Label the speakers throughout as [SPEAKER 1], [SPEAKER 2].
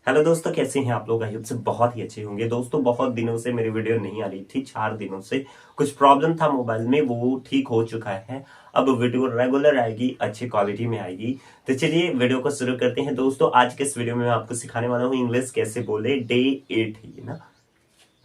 [SPEAKER 1] Hello दोस्तों, कैसे हैं आप लोग? आई होप से बहुत ही अच्छे होंगे। दोस्तों बहुत दिनों से मेरी वीडियो नहीं आ रही थी, 4 दिनों से कुछ प्रॉब्लम था मोबाइल में, वो ठीक हो चुका है। अब वीडियो रेगुलर आएगी, अच्छी क्वालिटी में आएगी। तो चलिए वीडियो को शुरू करते हैं। दोस्तों आज के इस वीडियो में मैं आपको सिखाने वाला हूँ इंग्लिश कैसे बोले। डे 8 है ना,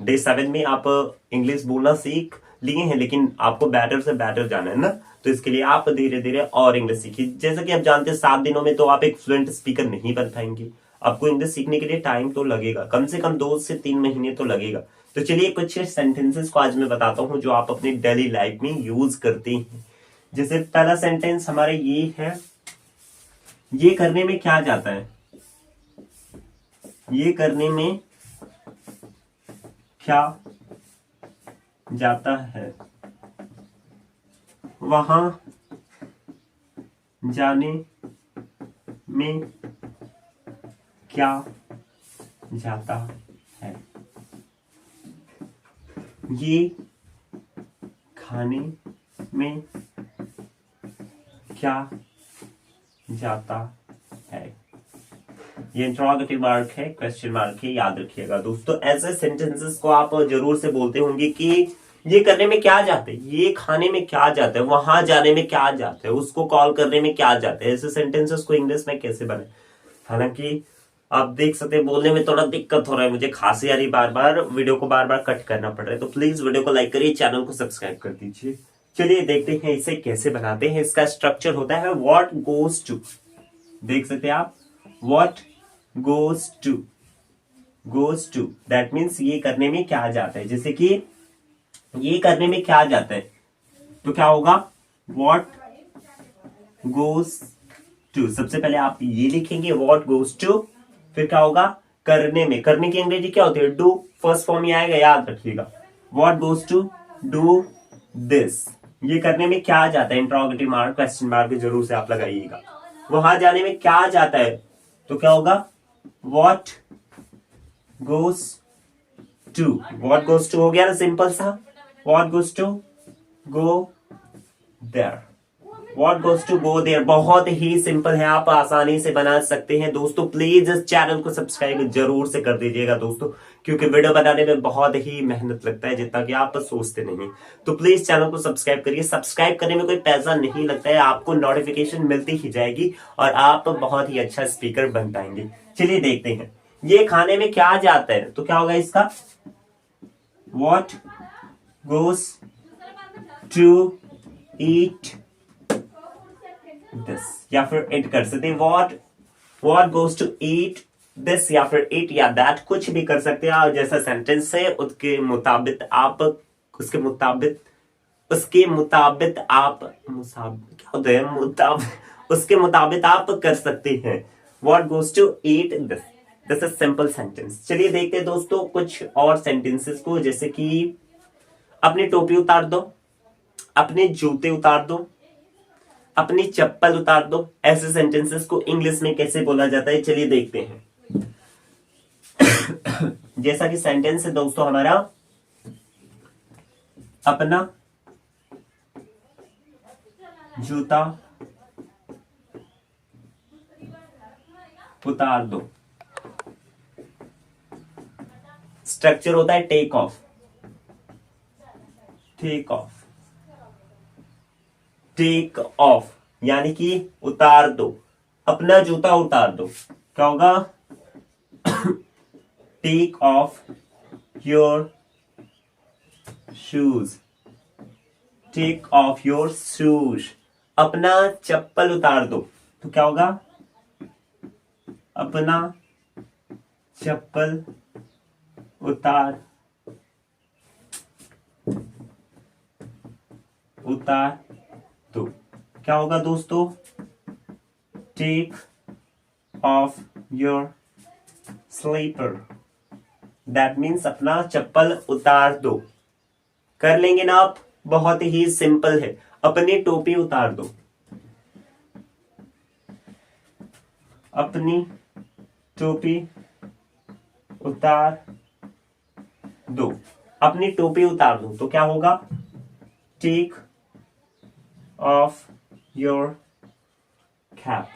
[SPEAKER 1] डे 7 में आप इंग्लिश बोलना सीख लिए हैं, लेकिन आपको बेटर से बेटर जाना है ना। तो इसके लिए आप धीरे धीरे और इंग्लिश सीखिए। जैसा कि आप जानते हैं 7 दिनों में तो आप एक फ्लुएंट स्पीकर नहीं बन पाएंगे। आपको इंग्लिश सीखने के लिए टाइम तो लगेगा, कम से कम 2 से 3 महीने तो लगेगा। तो चलिए कुछ सेंटेंसेस को आज मैं बताता हूँ जो आप अपनी डेली लाइफ में यूज करते हैं। जैसे पहला सेंटेंस हमारा ये है, ये करने में क्या जाता है? ये करने में क्या जाता है? वहां जाने में क्या जाता है? ये खाने में क्या जाता है? ये इंट्रोगेटिव मार्क है, क्वेश्चन मार्क है, याद रखिएगा दोस्तों। ऐसे सेंटेंसेस को आप जरूर से बोलते होंगे कि ये करने में क्या जाते हैं, ये खाने में क्या जाता है, वहां जाने में क्या जाता है, उसको कॉल करने में क्या जाता है। ऐसे सेंटेंसेस को इंग्लिश में कैसे बने? हालांकि आप देख सकते हैं बोलने में थोड़ा दिक्कत हो रहा है, मुझे खांसी आ रही, बार बार वीडियो को बार बार कट करना पड़ रहा है। तो प्लीज वीडियो को लाइक करिए, चैनल को सब्सक्राइब कर दीजिए। चलिए देखते हैं इसे कैसे बनाते हैं। इसका स्ट्रक्चर होता है व्हाट गोज टू। देख सकते हैं आप, what goes to that means ये करने में क्या जाता है। जैसे कि ये करने में क्या जाता है तो क्या होगा, व्हाट गोज टू। सबसे पहले आप ये लिखेंगे व्हाट गोज टू, फिर क्या होगा, करने में। करने की अंग्रेजी क्या होती है? डू। फर्स्ट फॉर्म ही आएगा, याद रखिएगा। What goes to do this. ये करने में क्या जाता है, इंट्रोगेटिव मार्क, क्वेश्चन मार्क भी जरूर से आप लगाइएगा। वहां जाने में क्या जाता है तो क्या होगा, what goes to. What goes to हो गया ना, सिंपल सा। What goes to go there. What goes to go there बहुत ही सिंपल है, आप आसानी से बना सकते हैं। दोस्तों प्लीज इस चैनल को सब्सक्राइब जरूर से कर दीजिएगा दोस्तों, क्योंकि वीडियो बनाने में बहुत ही मेहनत लगता है, जितना कि आप सोचते नहीं। तो प्लीज चैनल को सब्सक्राइब करिए। सब्सक्राइब करने में कोई पैसा नहीं लगता है, आपको नोटिफिकेशन मिलती ही जाएगी और आप बहुत ही अच्छा स्पीकर बन पाएंगे। चलिए देखते हैं, ये खाने में क्या जाता है तो क्या होगा इसका, what goes to eat this, या फिर इट कर सकते हैं what goes to eat this, या फिर इट या दैट, कुछ भी कर सकते हैं। जैसा सेंटेंस है उसके मुताबिक आप क्या होता है, उसके मुताबिक आप कर सकते हैं। What goes to eat this is simple sentence. चलिए देखते हैं दोस्तों कुछ और सेंटेंसेस को। जैसे कि अपनी टोपी उतार दो, अपने जूते उतार दो, अपनी चप्पल उतार दो। ऐसे सेंटेंसेस को इंग्लिश में कैसे बोला जाता है, चलिए देखते हैं। जैसा कि सेंटेंस है दोस्तों हमारा, अपना जूता उतार दो। स्ट्रक्चर होता है टेक ऑफ, टेक ऑफ यानी कि उतार दो। अपना जूता उतार दो, क्या होगा, take off your shoes, take off your shoes. अपना चप्पल उतार दो तो क्या होगा, अपना चप्पल उतार दो। क्या होगा दोस्तों, take off your slipper, that means अपना चप्पल उतार दो। कर लेंगे ना आप, बहुत ही सिंपल है। अपनी टोपी उतार दो, अपनी टोपी उतार दो। अपनी टोपी उतार दो तो क्या होगा, take off your cap,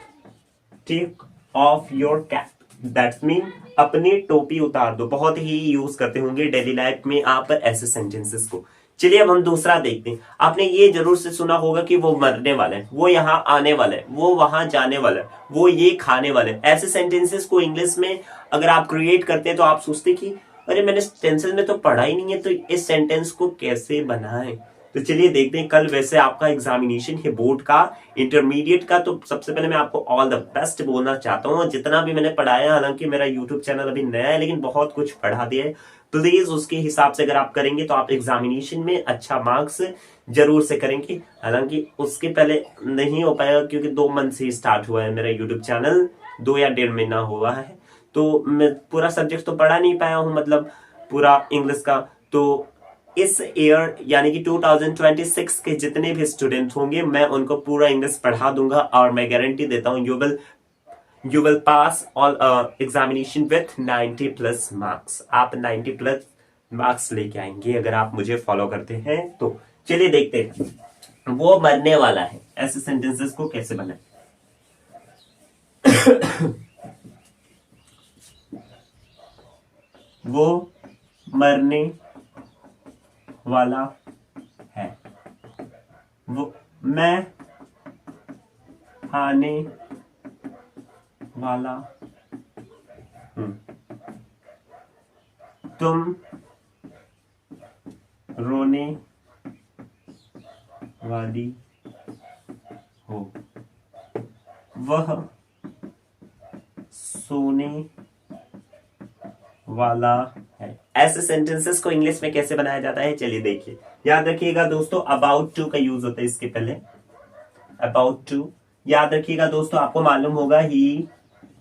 [SPEAKER 1] take off your cap. That's mean अपनी टोपी उतार दो। बहुत ही यूज करते होंगे डेली लाइफ में आप ऐसे सेंटेंसेस को। चलिए अब हम दूसरा देखते हैं। आपने ये जरूर से सुना होगा कि वो मरने वाला है, वो यहाँ आने वाला है, वो वहां जाने वाला है, वो ये खाने वाला है। ऐसे सेंटेंसेस को इंग्लिश में अगर आप क्रिएट करते हैं तो आप सोचते कि अरे मैंने टेंसेस में तो पढ़ा ही नहीं है, तो इस सेंटेंस को कैसे बनाएं। तो चलिए देखते हैं। कल वैसे आपका एग्जामिनेशन है बोर्ड का, इंटरमीडिएट का। तो सबसे पहले मैं आपको ऑल द बेस्ट बोलना चाहता हूँ। जितना भी मैंने पढ़ाया, हालांकि मेरा यूट्यूब चैनल अभी नया है लेकिन बहुत कुछ पढ़ा दिया है, प्लीज उसके हिसाब से अगर आप करेंगे तो आप एग्जामिनेशन में अच्छा मार्क्स जरूर से करेंगे। हालांकि उसके पहले नहीं हो पाएगा क्योंकि 2 मंथ से स्टार्ट हुआ है मेरा यूट्यूब चैनल, 2 या 1.5 महीना हुआ है। तो मैं पूरा सब्जेक्ट तो पढ़ा नहीं पाया हूं, मतलब पूरा इंग्लिश का। तो इस ईयर यानी कि 2026 के जितने भी स्टूडेंट होंगे मैं उनको पूरा इंग्लिश पढ़ा दूंगा, और मैं गारंटी देता हूं you will pass all examination with 90+ marks. आप 90+ मार्क्स लेके आएंगे अगर आप मुझे फॉलो करते हैं तो। चलिए देखते हैं। वो मरने वाला है, ऐसे सेंटेंसेस को कैसे बनाएं। वो मरने वाला है, वो मैं आने वाला हूं, तुम रोने वाली हो, वह सोने वाला है। ऐसे सेंटेंसेस को इंग्लिश में कैसे बनाया जाता है, चलिए देखिए। याद रखिएगा दोस्तों, अबाउट टू का यूज होता है इसके पहले। अबाउट टू याद रखिएगा दोस्तों, आपको मालूम होगा ही,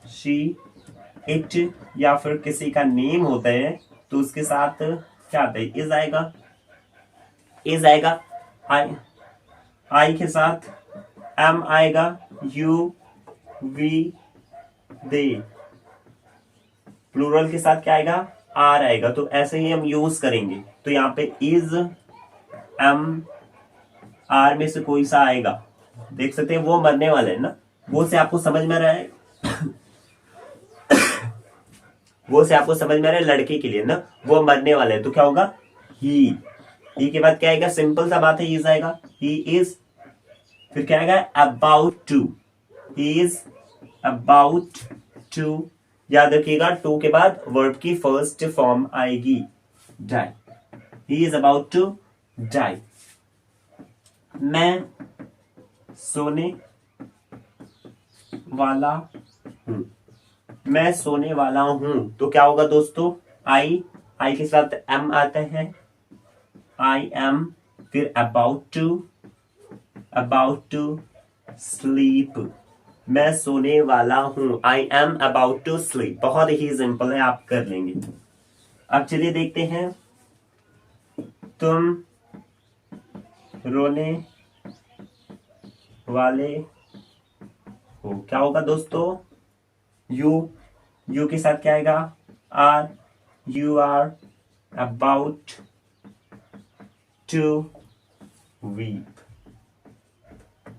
[SPEAKER 1] शी, इट या फिर किसी का नेम होता है तो उसके साथ क्या आता है, इज आएगा। इज आएगा, आई, आई के साथ एम आएगा, यू, वी, दे। प्लूरल के साथ क्या आएगा, आर आएगा। तो ऐसे ही हम यूज करेंगे। तो यहाँ पे इज, एम, आर में से कोई सा आएगा, देख सकते हैं वो मरने वाले है ना। वो से आपको समझ में आ रहा है वो से आपको समझ में आ रहा है लड़के के लिए ना, वो मरने वाला है तो क्या होगा, ही के बाद क्या आएगा, सिंपल सा बात है, इज आएगा, ही इज। फिर क्या आएगा, about to, he is about to. याद रखिएगा, टू के बाद वर्ब की फर्स्ट फॉर्म आएगी, die. He is about to die. मैं सोने वाला हूं, मैं सोने वाला हूं तो क्या होगा दोस्तों, आई के साथ एम आता है, आई एम। फिर अबाउट टू स्लीप, मैं सोने वाला हूं, I am about to sleep. बहुत ही सिंपल है, आप कर लेंगे। अब चलिए देखते हैं, तुम रोने वाले हो, क्या होगा दोस्तों, यू के साथ क्या आएगा, are, you are about to weep,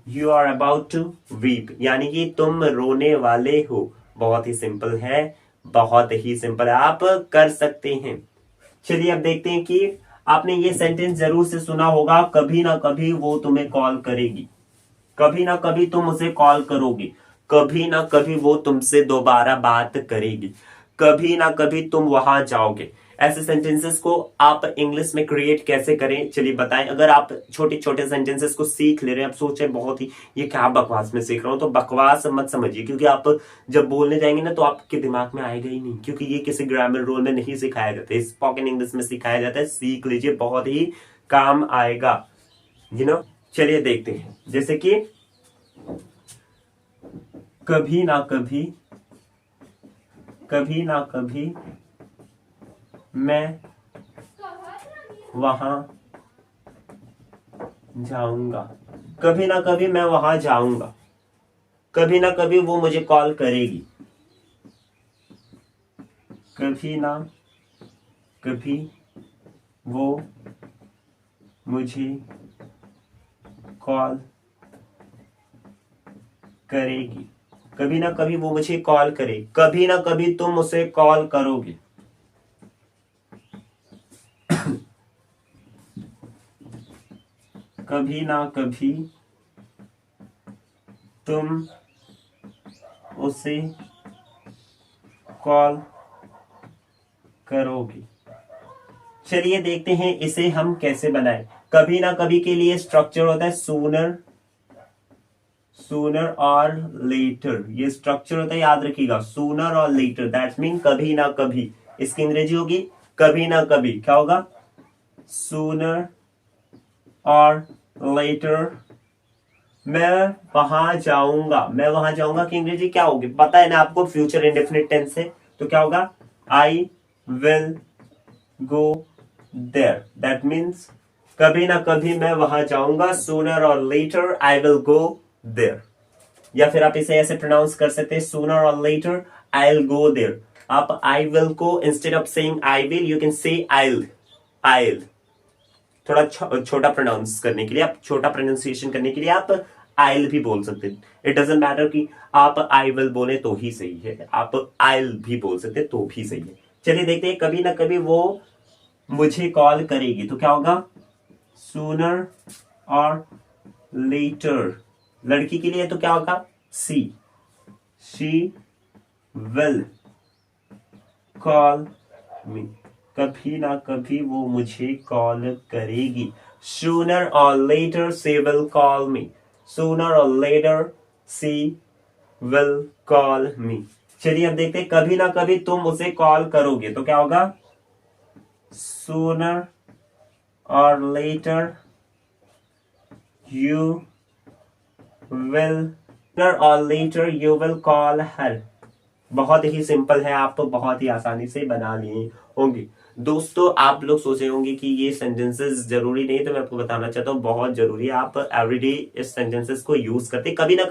[SPEAKER 1] you are about to weep, यानी कि तुम रोने वाले हो। बहुत ही सिंपल है, बहुत ही सिंपल है, आप कर सकते हैं। चलिए अब देखते हैं कि आपने ये सेंटेंस जरूर से सुना होगा, कभी ना कभी वो तुम्हें कॉल करेगी, कभी ना कभी तुम उसे कॉल करोगे, कभी ना कभी वो तुमसे दोबारा बात करेगी, कभी ना कभी तुम वहां जाओगे। ऐसे सेंटेंसेस को आप इंग्लिश में क्रिएट कैसे करें, चलिए बताएं। अगर आप छोटे छोटे सेंटेंसेस को सीख ले रहे हैं, आप सोच रहे बहुत ही ये क्या बकवास में सीख रहा हूं, तो बकवास मत समझिए, क्योंकि आप जब बोलने जाएंगे ना तो आपके दिमाग में आएगा ही नहीं, क्योंकि ये किसी ग्रामर रूल में नहीं सिखाया जाता है, स्पोकन इंग्लिश में सिखाया जाता है। सीख लीजिए, बहुत ही काम आएगा, चलिए देखते हैं, जैसे कि कभी ना कभी मैं वहां जाऊंगा, कभी ना कभी मैं वहां जाऊंगा, कभी ना कभी वो मुझे कॉल करेगी, कभी ना कभी वो मुझे कॉल करेगी, कभी ना कभी वो मुझे कॉल करे, कभी ना कभी तुम उसे कॉल करोगे। कभी ना कभी तुम उसे कॉल करोगे। चलिए देखते हैं इसे हम कैसे बनाएं। कभी ना कभी के लिए स्ट्रक्चर होता है सूनर, सूनर और लेटर। ये स्ट्रक्चर होता है, याद रखिएगा, सूनर और लेटर, दैट्स मीन कभी ना कभी। इसकी अंग्रेजी होगी कभी ना कभी। क्या होगा? सूनर और लेटर। मैं वहां जाऊंगा, मैं वहां जाऊंगा की अंग्रेजी क्या होगी पता है ना आपको? फ्यूचर इंडेफिनिट टेंस है, तो क्या होगा? I will go there. That means कभी ना कभी मैं वहां जाऊंगा, सूनर और later I will go there. या फिर आप इसे ऐसे प्रोनाउंस कर सकते हैं, सूनर और later I will go there. आप आई विल को instead of saying I will you can say I'll. आइल थोड़ा छोटा प्रोनाउंस करने के लिए, आप छोटा प्रोनाउंसिएशन करने के लिए आप आइल भी बोल सकते हैं। इट डजेंट मैटर कि आप आई विल बोले तो ही सही है, आप आइल भी बोल सकते हैं तो भी सही है। चलिए देखते हैं, कभी ना कभी वो मुझे कॉल करेगी, तो क्या होगा? सूनर और लेटर। लड़की के लिए तो क्या होगा? She will call me. कभी ना कभी वो मुझे कॉल करेगी। सूनर और later she will call me. Sooner और later she will call me. चलिए अब देखते हैं, कभी ना कभी तुम उसे कॉल करोगे, तो क्या होगा? सूनर और letter you will call her। बहुत ही सिंपल है, आप तो बहुत ही आसानी से बना लिए होंगे। दोस्तों आप लोग सोच रहे होंगे कि ये सेंटेंसेस जरूरी नहीं, तो मैं आपको बताना चाहता हूँ बहुत जरूरी है। आप एवरीडे इस सेंटेंसेस को यूज करते, कभी ना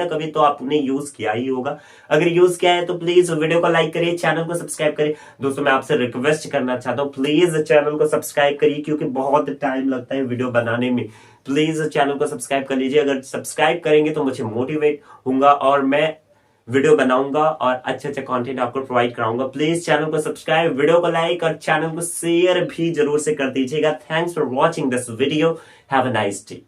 [SPEAKER 1] कभी तो आपने यूज किया ही होगा। अगर यूज किया है तो प्लीज वीडियो को लाइक करिए, चैनल को सब्सक्राइब करिए। दोस्तों मैं आपसे रिक्वेस्ट करना चाहता हूँ, प्लीज चैनल को सब्सक्राइब करिए, क्योंकि बहुत टाइम लगता है वीडियो बनाने में। प्लीज चैनल को सब्सक्राइब कर लीजिए। अगर सब्सक्राइब करेंगे तो मुझे मोटिवेट होऊंगा और मैं वीडियो बनाऊंगा और अच्छा कंटेंट आपको प्रोवाइड कराऊंगा। प्लीज चैनल को सब्सक्राइब, वीडियो को लाइक और चैनल को शेयर भी जरूर से कर दीजिएगा। Thanks for watching this video. Have a nice day.